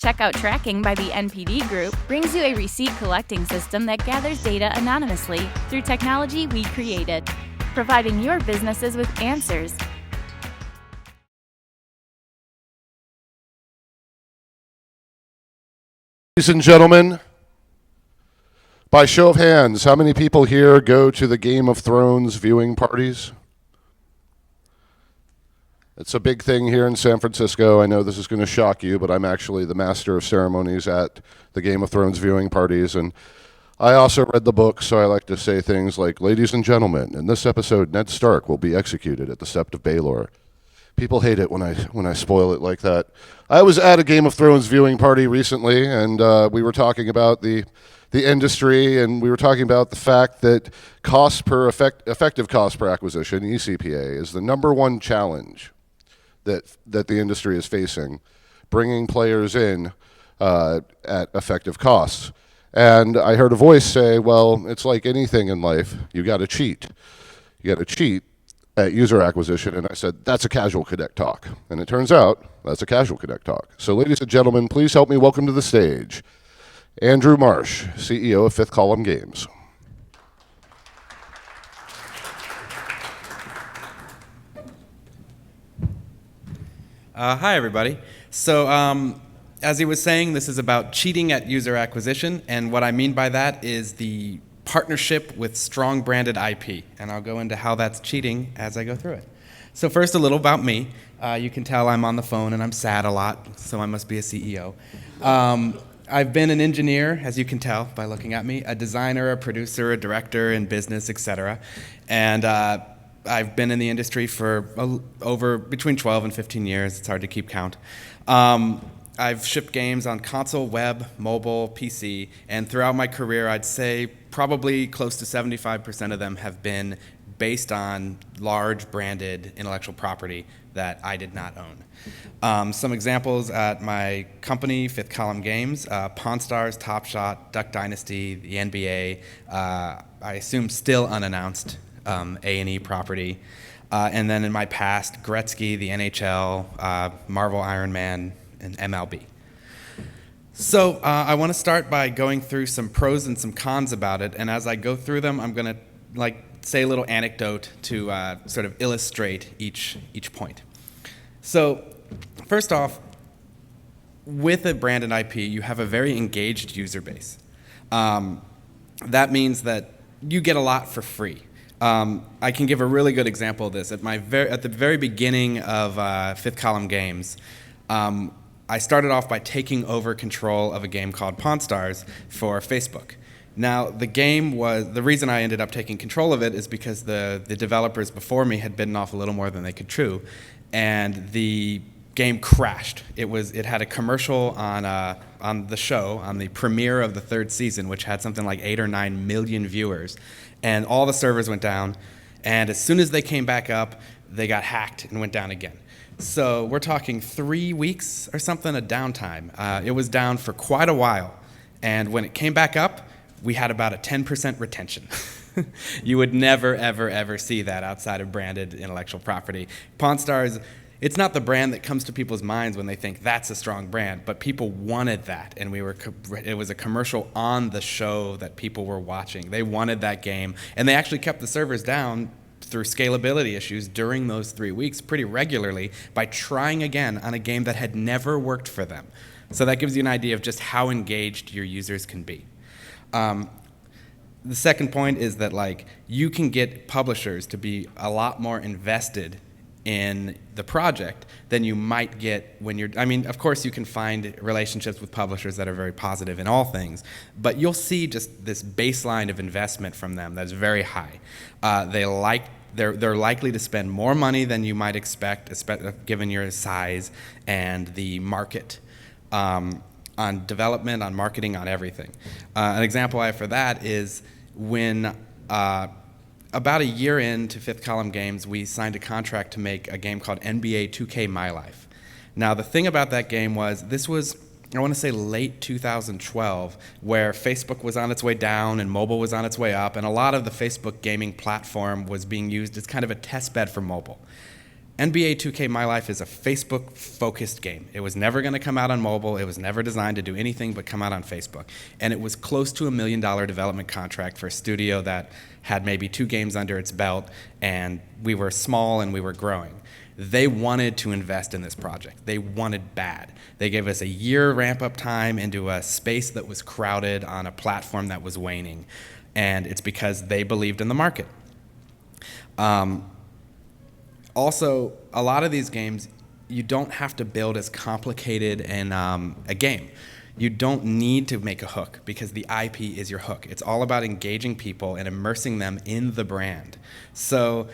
Checkout tracking by the NPD Group brings you a receipt collecting system that gathers data anonymously through technology we created, providing your businesses with answers. Ladies and gentlemen, by show of hands, how many people here go to the Game of Thrones viewing parties? It's a big thing here in San Francisco. I know this is going to shock you, but I'm actually the master of ceremonies at the Game of Thrones viewing parties. And I also read the book, so I like to say things like, ladies and gentlemen, in this episode, Ned Stark will be executed at the Sept of Baelor. People hate it when I spoil it like that. I was at a Game of Thrones viewing party recently, and we were talking about the industry, and we were talking about the fact that effective cost per acquisition, ECPA, is the number one challenge that the industry is facing, bringing players in at effective costs. And I heard a voice say, well, it's like anything in life. You got to cheat. You got to cheat at user acquisition. And I said, that's a Casual Connect talk. And it turns out that's a Casual Connect talk. So ladies and gentlemen, please help me welcome to the stage Andrew Marsh, CEO of Fifth Column Games. Hi, everybody. So, as he was saying, this is about cheating at user acquisition, and what I mean by that is the partnership with strong branded IP, and I'll go into how that's cheating as I go through it. So first, a little about me. You can tell I'm on the phone and I'm sad a lot, so I must be a CEO. I've been an engineer, as you can tell by looking at me, a designer, a producer, a director in business, etc. And I've been in the industry for over between 12 and 15 years. It's hard to keep count. I've shipped games on console, web, mobile, PC, and throughout my career, I'd say probably close to 75% of them have been based on large branded intellectual property that I did not own. Some examples at my company, Fifth Column Games, Pawn Stars, Top Shot, Duck Dynasty, the NBA, I assume still unannounced A&E property. And then in my past, Gretzky, the NHL, Marvel Iron Man, and MLB. So I want to start by going through some pros and some cons about it. And as I go through them, I'm going to say a little anecdote to sort of illustrate each point. So first off, with a brand and IP, you have a very engaged user base. That means that you get a lot for free. I can give a really good example of this. At the very beginning of Fifth Column Games, I started off by taking over control of a game called Pawn Stars for Facebook. Now, the reason I ended up taking control of it is because the developers before me had bitten off a little more than they could chew, and the game crashed. It had a commercial on the show, on the premiere of the third season, which had something like 8 or 9 million viewers, and all the servers went down, and as soon as they came back up, they got hacked and went down again. So we're talking 3 weeks or something of downtime. It was down for quite a while, and when it came back up, we had about a 10% retention. You would never, ever, ever see that outside of branded intellectual property. Pawn Stars, it's not the brand that comes to people's minds when they think that's a strong brand, but people wanted that, and it was a commercial on the show that people were watching. They wanted that game, and they actually kept the servers down through scalability issues during those 3 weeks pretty regularly by trying again on a game that had never worked for them. So that gives you an idea of just how engaged your users can be. The second point is that you can get publishers to be a lot more invested in the project than you might get when of course you can find relationships with publishers that are very positive in all things, but you'll see just this baseline of investment from them that's very high. They're likely to spend more money than you might expect, given your size and the market, on development, on marketing, on everything. An example I have for that is when about a year into Fifth Column Games, we signed a contract to make a game called NBA 2K My Life. Now, the thing about that game was, this was, I want to say late 2012, where Facebook was on its way down and mobile was on its way up, and a lot of the Facebook gaming platform was being used as kind of a test bed for mobile. NBA 2K My Life is a Facebook-focused game. It was never going to come out on mobile. It was never designed to do anything but come out on Facebook. And it was close to $1 million development contract for a studio that had maybe 2 games under its belt, and we were small and we were growing. They wanted to invest in this project. They wanted bad. They gave us a year ramp-up time into a space that was crowded on a platform that was waning. And it's because they believed in the market. Also, a lot of these games, you don't have to build as complicated a game. You don't need to make a hook because the IP is your hook. It's all about engaging people and immersing them in the brand. So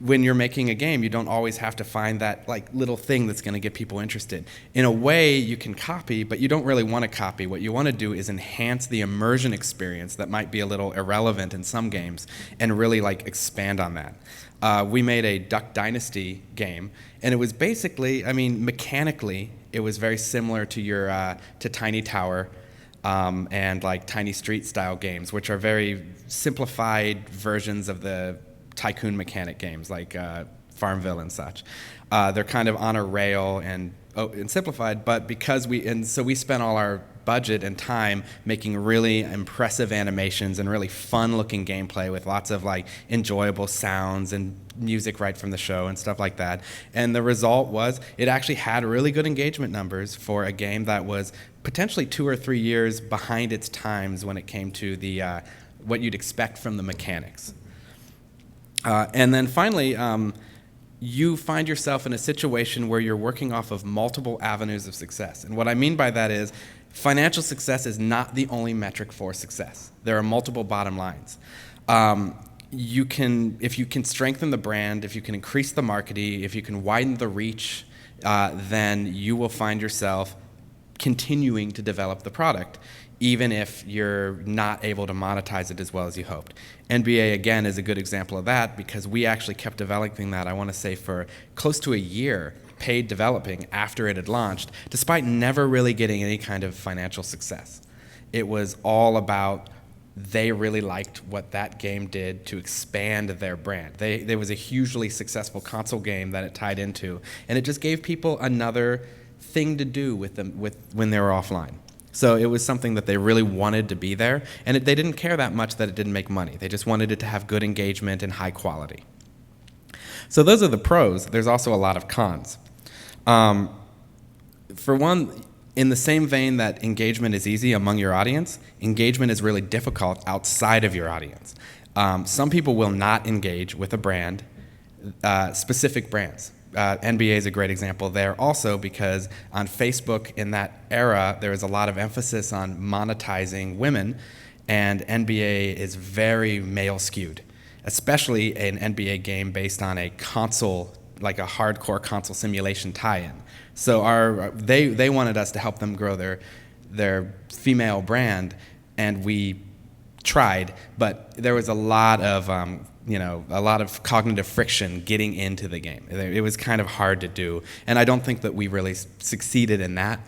when you're making a game, you don't always have to find that little thing that's going to get people interested. In a way, you can copy, but you don't really want to copy. What you want to do is enhance the immersion experience that might be a little irrelevant in some games and really expand on that. We made a Duck Dynasty game, and it was basically, mechanically, it was very similar to to Tiny Tower and Tiny Street style games, which are very simplified versions of the tycoon mechanic games like Farmville and such. They're kind of on a rail and simplified, but so we spent all our budget and time making really impressive animations and really fun-looking gameplay with lots of enjoyable sounds and music right from the show and stuff like that. And the result was it actually had really good engagement numbers for a game that was potentially 2 or 3 years behind its times when it came to the what you'd expect from the mechanics. And then finally, you find yourself in a situation where you're working off of multiple avenues of success. And what I mean by that is financial success is not the only metric for success. There are multiple bottom lines. If you can strengthen the brand, if you can increase the marketing, if you can widen the reach, then you will find yourself continuing to develop the product, even if you're not able to monetize it as well as you hoped. NBA, again, is a good example of that because we actually kept developing that, I want to say, for close to a year, paid developing after it had launched, despite never really getting any kind of financial success. It was all about they really liked what that game did to expand their brand. There was a hugely successful console game that it tied into, and it just gave people another thing to do with them when they were offline. So it was something that they really wanted to be there, and they didn't care that much that it didn't make money. They just wanted it to have good engagement and high quality. So those are the pros. There's also a lot of cons. For one, in the same vein that engagement is easy among your audience, engagement is really difficult outside of your audience. Some people will not engage with a brand, specific brands. NBA is a great example there also because on Facebook in that era, there was a lot of emphasis on monetizing women, and NBA is very male skewed, especially an NBA game based on a console, like a hardcore console simulation tie-in. So they wanted us to help them grow their female brand, and we tried, but there was a lot of cognitive friction getting into the game. It was kind of hard to do, and I don't think that we really succeeded in that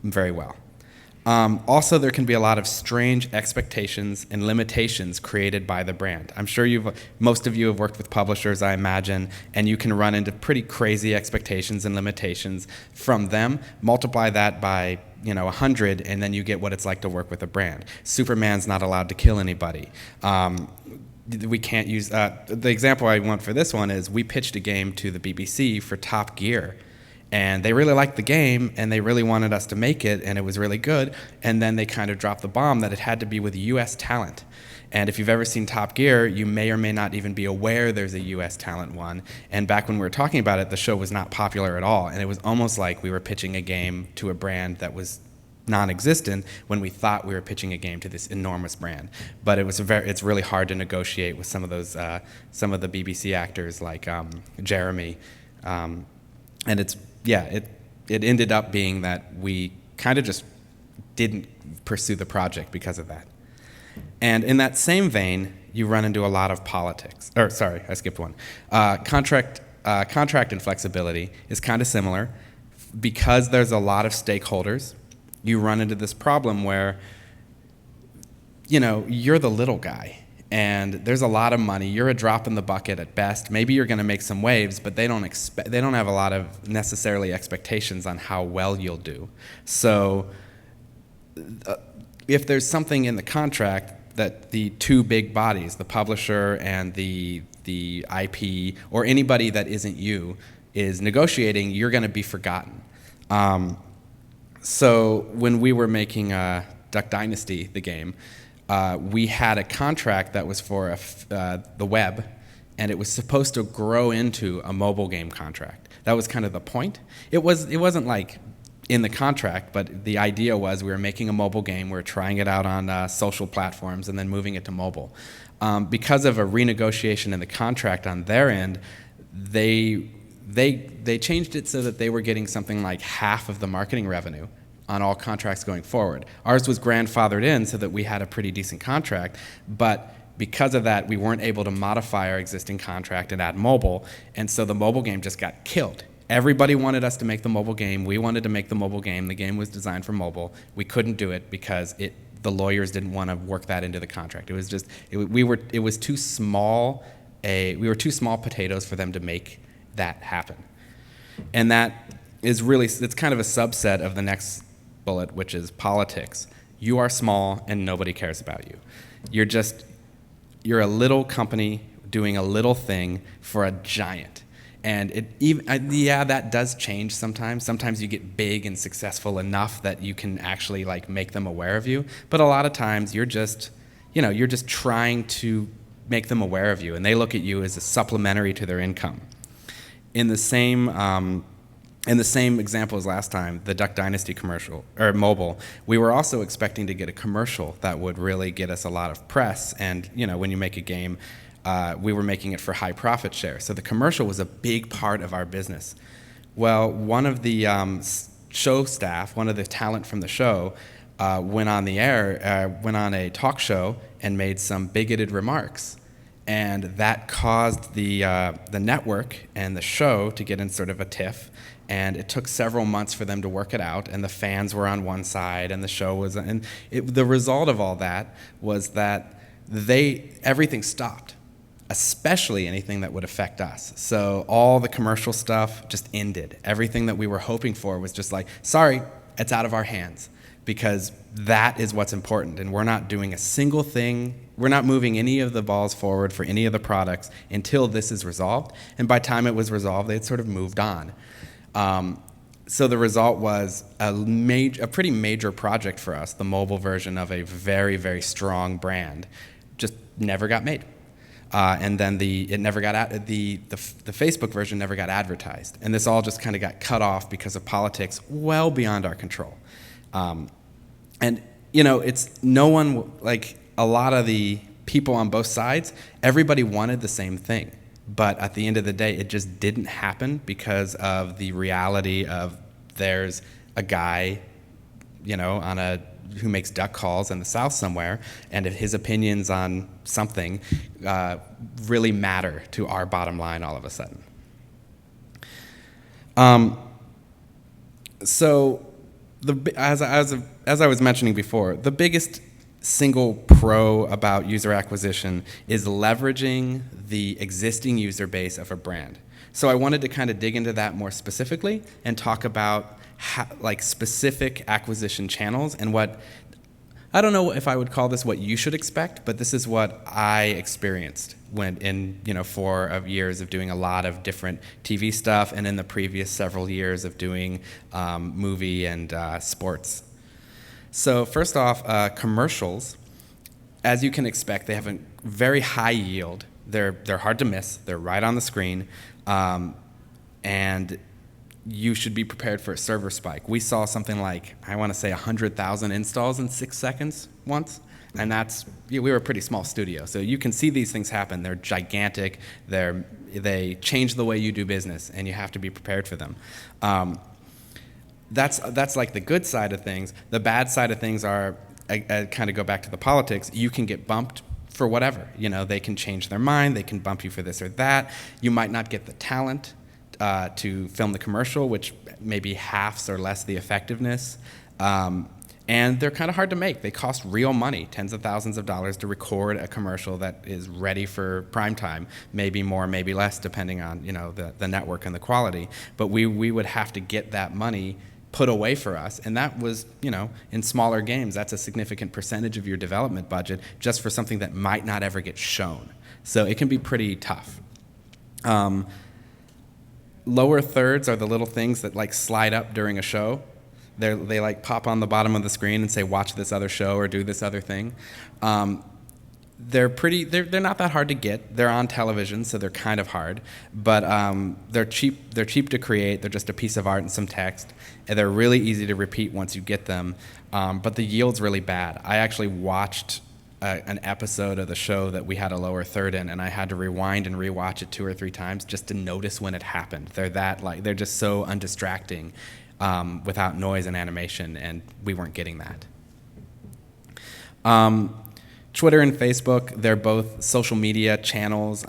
very well. Also, there can be a lot of strange expectations and limitations created by the brand. I'm sure most of you have worked with publishers, I imagine, and you can run into pretty crazy expectations and limitations from them. Multiply that by 100, and then you get what it's like to work with a brand. Superman's not allowed to kill anybody. We can't use the example I want for this one is we pitched a game to the BBC for Top Gear, and they really liked the game and they really wanted us to make it, and it was really good, and then they kind of dropped the bomb that it had to be with US talent. And if you've ever seen Top Gear, you may or may not even be aware there's a US talent one. And back when we were talking about it, the show was not popular at all, and it was almost like we were pitching a game to a brand that was non-existent when we thought we were pitching a game to this enormous brand. But it's really hard to negotiate with some of the BBC actors like Jeremy, and it ended up being that we kind of just didn't pursue the project because of that. And in that same vein, you run into a lot of politics. Or sorry, I skipped one. Contract inflexibility is kind of similar because there's a lot of stakeholders. You run into this problem where, you're the little guy, and there's a lot of money. You're a drop in the bucket at best. Maybe you're going to make some waves, but they don't have a lot of necessarily expectations on how well you'll do. So if there's something in the contract that the two big bodies, the publisher and the IP, or anybody that isn't you, is negotiating, you're going to be forgotten. So when we were making Duck Dynasty, the game, we had a contract that was for the web, and it was supposed to grow into a mobile game contract. That was kind of the point. It wasn't like in the contract, but the idea was we were making a mobile game, we were trying it out on social platforms, and then moving it to mobile. Because of a renegotiation in the contract on their end, they changed it so that they were getting something like half of the marketing revenue on all contracts going forward. Ours was grandfathered in so that we had a pretty decent contract, but because of that, we weren't able to modify our existing contract and add mobile, and so the mobile game just got killed. Everybody wanted us to make the mobile game. We wanted to make the mobile game. The game was designed for mobile. We couldn't do it because the lawyers didn't want to work that into the contract. It was just we were too small potatoes for them to make that happen. And that is really, it's kind of a subset of the next bullet, which is politics. You are small and nobody cares about you. You're a little company doing a little thing for a giant. And that does change sometimes. Sometimes you get big and successful enough that you can actually like make them aware of you. But a lot of times you're just trying to make them aware of you, and they look at you as a supplementary to their income. In the same example as last time, the Duck Dynasty commercial, or mobile, we were also expecting to get a commercial that would really get us a lot of press. And when you make a game, we were making it for high profit share. So the commercial was a big part of our business. Well, one of the show staff, one of the talent from the show, went on a talk show and made some bigoted remarks. And that caused the network and the show to get in sort of a tiff. And it took several months for them to work it out, and the fans were on one side, and the show was, the result of all that was that everything stopped, especially anything that would affect us. So all the commercial stuff just ended. Everything that we were hoping for was just like, sorry, it's out of our hands, because that is what's important, and we're not doing a single thing. We're not moving any of the balls forward for any of the products until this is resolved. And by the time it was resolved, they had sort of moved on. So the result was a pretty major project for us. The mobile version of a very, very strong brand just never got made. And then the Facebook version never got advertised. And this all just kind of got cut off because of politics well beyond our control. It's no one, like a lot of the people on both sides, everybody wanted the same thing. But at the end of the day, it just didn't happen because of the reality of there's a guy, who makes duck calls in the South somewhere, and if his opinions on something really matter to our bottom line all of a sudden. So, as I was mentioning before, the biggest single pro about user acquisition is leveraging the existing user base of a brand. So I wanted to kind of dig into that more specifically and talk about specific acquisition channels and what, I don't know if I would call this what you should expect, but this is what I experienced when in 4 years of doing a lot of different TV stuff, and in the previous several years of doing movie and sports. So first off, commercials, as you can expect, they have a very high yield. They're hard to miss. They're right on the screen, and you should be prepared for a server spike. We saw something like, I want to say 100,000 installs in 6 seconds once, and we were a pretty small studio. So you can see these things happen. They're gigantic. They change the way you do business, and you have to be prepared for them. That's like the good side of things. The bad side of things are, I kind of go back to the politics. You can get bumped for whatever. They can change their mind. They can bump you for this or that. You might not get the talent to film the commercial, which maybe halves or less the effectiveness. And they're kind of hard to make. They cost real money, tens of thousands of dollars to record a commercial that is ready for prime time, maybe more, maybe less, depending on the network and the quality. But we would have to get that money put away for us, and that was, in smaller games, that's a significant percentage of your development budget just for something that might not ever get shown. So it can be pretty tough. Lower thirds are the little things that like slide up during a show. They like pop on the bottom of the screen and say, watch this other show or do this other thing. They're not that hard to get. They're on television, so they're kind of hard, but they're cheap to create. They're just a piece of art and some text, and they're really easy to repeat once you get them, but the yield's really bad. I actually watched an episode of the show that we had a lower third in, and I had to rewind and rewatch it 2 or 3 times just to notice when it happened. They're just so undistracting without noise and animation, and we weren't getting that. Twitter and Facebook, they're both social media channels.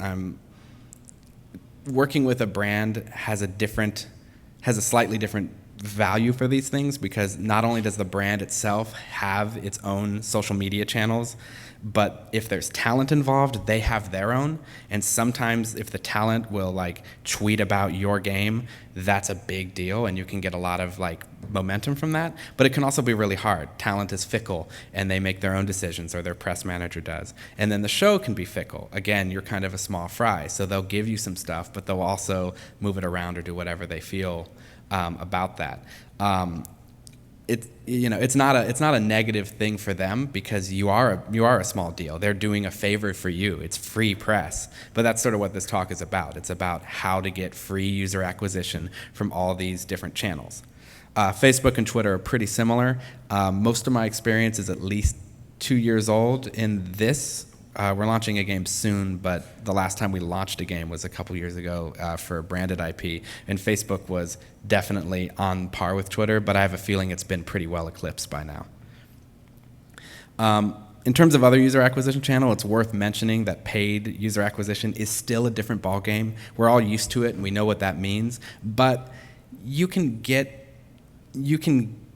Working with a brand has a slightly different value for these things, because not only does the brand itself have its own social media channels, but if there's talent involved, they have their own. And sometimes if the talent will like tweet about your game, that's a big deal, and you can get a lot of like momentum from that. But it can also be really hard. Talent is fickle, and they make their own decisions, or their press manager does. And then the show can be fickle. Again, you're kind of a small fry, so they'll give you some stuff, but they'll also move it around or do whatever they feel about that. It's not a negative thing for them, because you are a small deal. They're doing a favor for you. It's free press. But that's sort of what this talk is about. It's about how to get free user acquisition from all these different channels. Facebook and Twitter are pretty similar. Most of my experience is at least 2 years old in this. We're launching a game soon, but the last time we launched a game was a couple years ago for branded IP, and Facebook was definitely on par with Twitter, but I have a feeling it's been pretty well eclipsed by now. In terms of other user acquisition channel, it's worth mentioning that paid user acquisition is still a different ballgame. We're all used to it, and we know what that means, but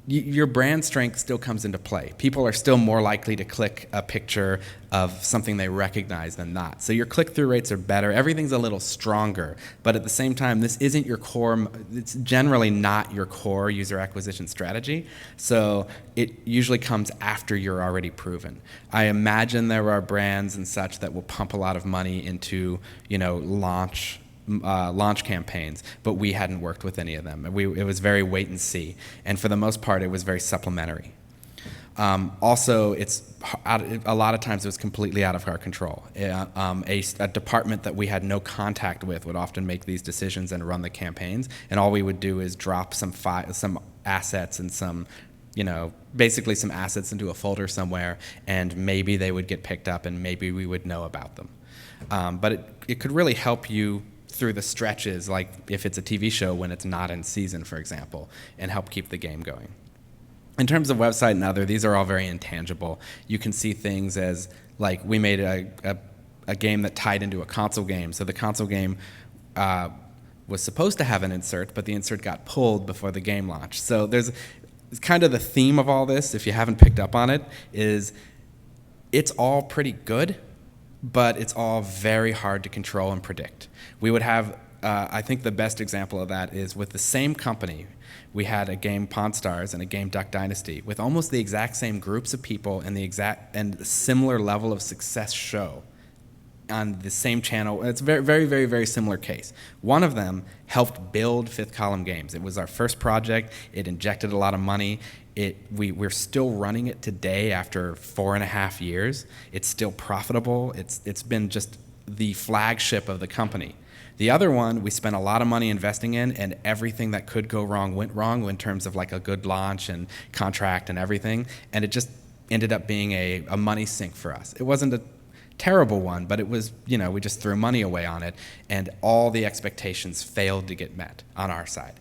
your brand strength still comes into play. People are still more likely to click a picture of something they recognize than not. So your click-through rates are better. Everything's a little stronger. But at the same time, this isn't your core. It's generally not your core user acquisition strategy. So it usually comes after you're already proven. I imagine there are brands and such that will pump a lot of money into, launch campaigns, but we hadn't worked with any of them. It was very wait and see, and for the most part, it was very supplementary. Also, a lot of times it was completely out of our control. A department that we had no contact with would often make these decisions and run the campaigns, and all we would do is drop some assets and basically some assets into a folder somewhere, and maybe they would get picked up, and maybe we would know about them. But it could really help you through the stretches, like if it's a TV show when it's not in season, for example, and help keep the game going. In terms of website and other, these are all very intangible. You can see things as, like, we made a game that tied into a console game. So the console game was supposed to have an insert, but the insert got pulled before the game launched. So it's kind of the theme of all this, if you haven't picked up on it, is it's all pretty good, but it's all very hard to control and predict. We would have, I think the best example of that is with the same company. We had a game Pawn Stars and a game Duck Dynasty with almost the exact same groups of people and similar level of success show on the same channel. It's a very, very, very, very similar case. One of them helped build Fifth Column Games. It was our first project. It injected a lot of money. We're still running it today after 4.5 years. It's still profitable. It's been just the flagship of the company. The other one we spent a lot of money investing in, and everything that could go wrong went wrong in terms of like a good launch and contract and everything, and it just ended up being a money sink for us. It wasn't a terrible one, but it was, we just threw money away on it, and all the expectations failed to get met on our side.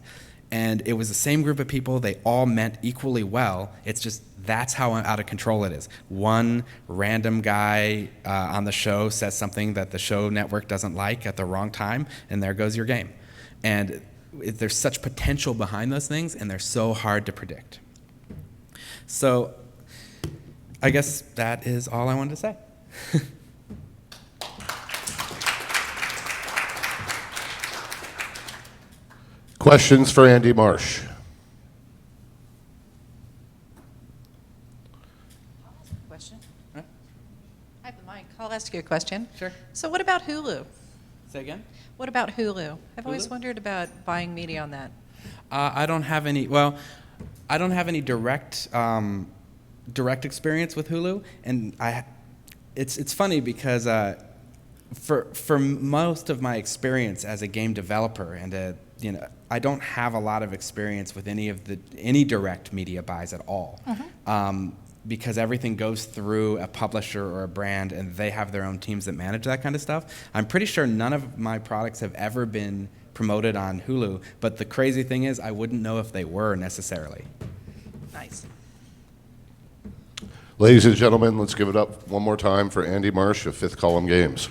And it was the same group of people. They all meant equally well. It's just that's how out of control it is. One random guy on the show says something that the show network doesn't like at the wrong time, and there goes your game. And there's such potential behind those things, and they're so hard to predict. So I guess that is all I wanted to say. Questions for Andy Marsh? Question? Huh? I have the mic. I'll ask you a question. Sure. So what about Hulu? Say again? What about Hulu? I've always Hulu? wondered about buying media on that. I don't have any. Well, I don't have any direct experience with Hulu, and it's funny because for most of my experience as a game developer and I don't have a lot of experience with any direct media buys at all. Because everything goes through a publisher or a brand, and they have their own teams that manage that kind of stuff. I'm pretty sure none of my products have ever been promoted on Hulu, but the crazy thing is I wouldn't know if they were necessarily. Nice. Ladies and gentlemen, let's give it up one more time for Andy Marsh of Fifth Column Games.